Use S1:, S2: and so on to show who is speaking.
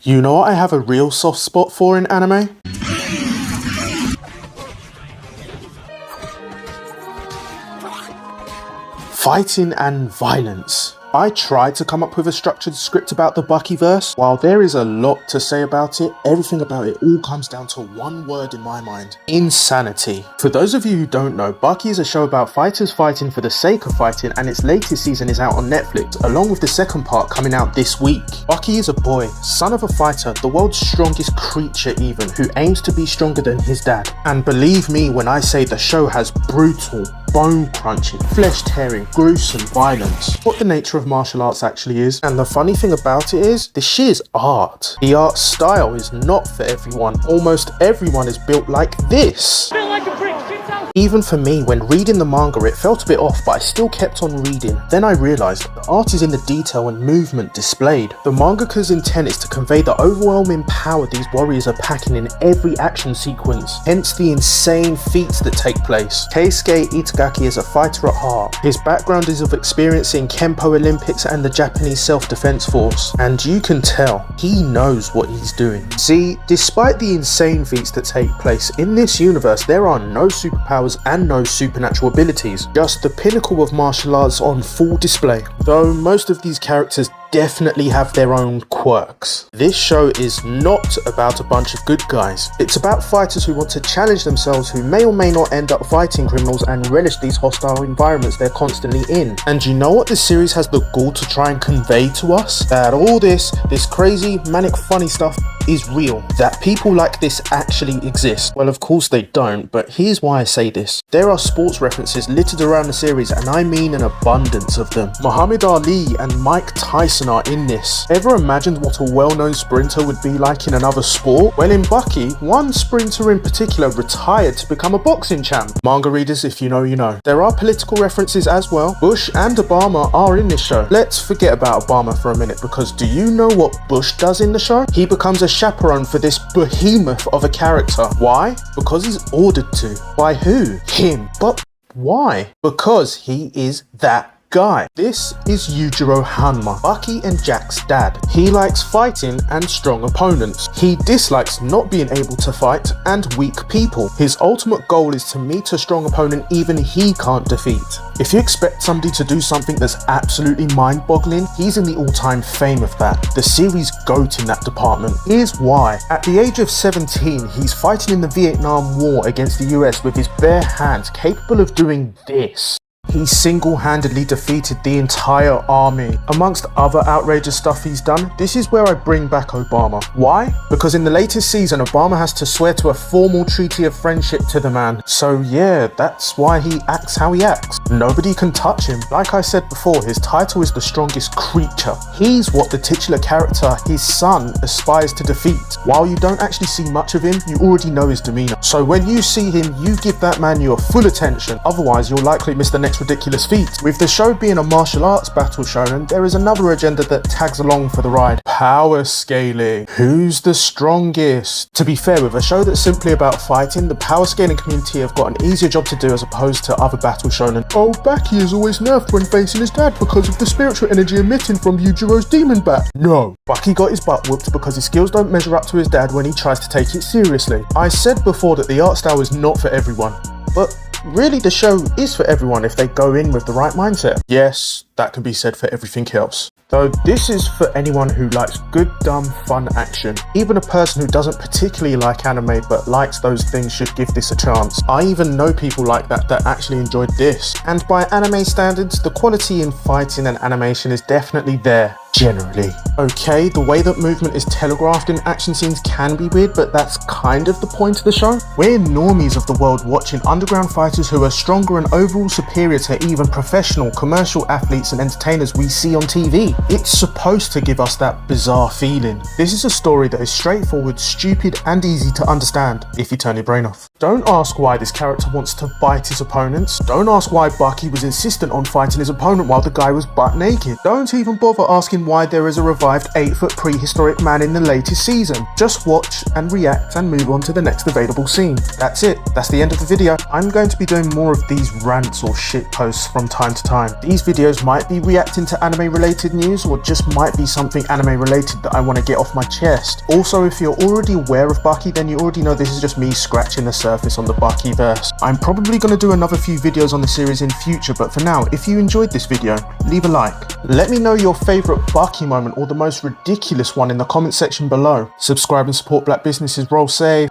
S1: You know what I have a real soft spot for in anime? Fighting and violence. I tried to come up with a structured script about the Buckyverse. While there is a lot to say about it, everything about it all comes down to one word in my mind: insanity. For those of you who don't know, Baki is a show about fighters fighting for the sake of fighting, and its latest season is out on Netflix, along with the second part coming out this week. Baki is a boy, son of a fighter, the world's strongest creature even, who aims to be stronger than his dad. And believe me when I say the show has brutal, bone-crunching, flesh-tearing, gruesome violence. What the nature of martial arts actually is. And the funny thing about it is, this shit is art. The art style is not for everyone. Almost everyone is built like this. Even for me, when reading the manga, it felt a bit off, but I still kept on reading. Then I realised the art is in the detail and movement displayed. The mangaka's intent is to convey the overwhelming power these warriors are packing in every action sequence, hence the insane feats that take place. Keisuke Itagaki is a fighter at heart. His background is of experience in Kempo Olympics and the Japanese Self-Defense Force, and you can tell he knows what he's doing. See, despite the insane feats that take place, in this universe there are no superpowers and no supernatural abilities, just the pinnacle of martial arts on full display. Though most of these characters definitely have their own quirks. This show is not about a bunch of good guys. It's about fighters who want to challenge themselves, who may or may not end up fighting criminals and relish these hostile environments they're constantly in. And you know what this series has the gall to try and convey to us? That all this crazy, manic, funny stuff is real. That people like this actually exist. Well, of course they don't, but here's why I say this. There are sports references littered around the series, and I mean an abundance of them. Muhammad Ali and Mike Tyson are in this. Ever imagined what a well-known sprinter would be like in another sport? Well, in Baki, one sprinter in particular retired to become a boxing champ. Manga readers, if you know, you know. There are political references as well. Bush and Obama are in this show. Let's forget about Obama for a minute, because do you know what Bush does in the show? He becomes a chaperone for this behemoth of a character. Why? Because he's ordered to. By who? Him. But why? Because he is that guy. This is Yujiro Hanma, Baki and Jack's dad. He likes fighting and strong opponents. He dislikes not being able to fight and weak people. His ultimate goal is to meet a strong opponent even he can't defeat. If you expect somebody to do something that's absolutely mind-boggling, he's in the all-time fame of that. The series GOAT in that department. Here's why. At the age of 17, he's fighting in the Vietnam War against the US with his bare hands, capable of doing this. He single-handedly defeated the entire army. Amongst other outrageous stuff he's done, this is where I bring back Obama. Why? Because in the latest season, Obama has to swear to a formal treaty of friendship to the man. So yeah, that's why he acts how he acts. Nobody can touch him. Like I said before, his title is the strongest creature. He's what the titular character, his son, aspires to defeat. While you don't actually see much of him, you already know his demeanor. So when you see him, you give that man your full attention. Otherwise, you'll likely miss the next ridiculous feat. With the show being a martial arts battle shonen, there is another agenda that tags along for the ride. Power scaling. Who's the strongest? To be fair, with a show that's simply about fighting, the power scaling community have got an easier job to do as opposed to other battle shonen. Oh, Baki is always nerfed when facing his dad because of the spiritual energy emitting from Yujiro's demon bat. No. Baki got his butt whooped because his skills don't measure up to his dad when he tries to take it seriously. I said before that the art style is not for everyone, but really, the show is for everyone if they go in with the right mindset. Yes, that can be said for everything else. Though this is for anyone who likes good, dumb, fun action. Even a person who doesn't particularly like anime but likes those things should give this a chance. I even know people like that actually enjoyed this. And by anime standards, the quality in fighting and animation is definitely there. Generally. Okay, the way that movement is telegraphed in action scenes can be weird, but that's kind of the point of the show. We're normies of the world watching underground fighters who are stronger and overall superior to even professional, commercial athletes and entertainers we see on TV. It's supposed to give us that bizarre feeling. This is a story that is straightforward, stupid and easy to understand if you turn your brain off. Don't ask why this character wants to bite his opponents. Don't ask why Baki was insistent on fighting his opponent while the guy was butt naked. Don't even bother asking why there is a revival revived 8-foot prehistoric man in the latest season. Just watch and react and move on to the next available scene. That's it. That's the end of the video. I'm going to be doing more of these rants or shit posts from time to time. These videos might be reacting to anime related news or just might be something anime related that I want to get off my chest. Also, if you're already aware of Baki, then you already know this is just me scratching the surface on the Baki verse. I'm probably going to do another few videos on the series in future, but for now, if you enjoyed this video, leave a like. Let me know your favourite Baki moment or the most ridiculous one in the comment section below. Subscribe and support black businesses. Roll safe.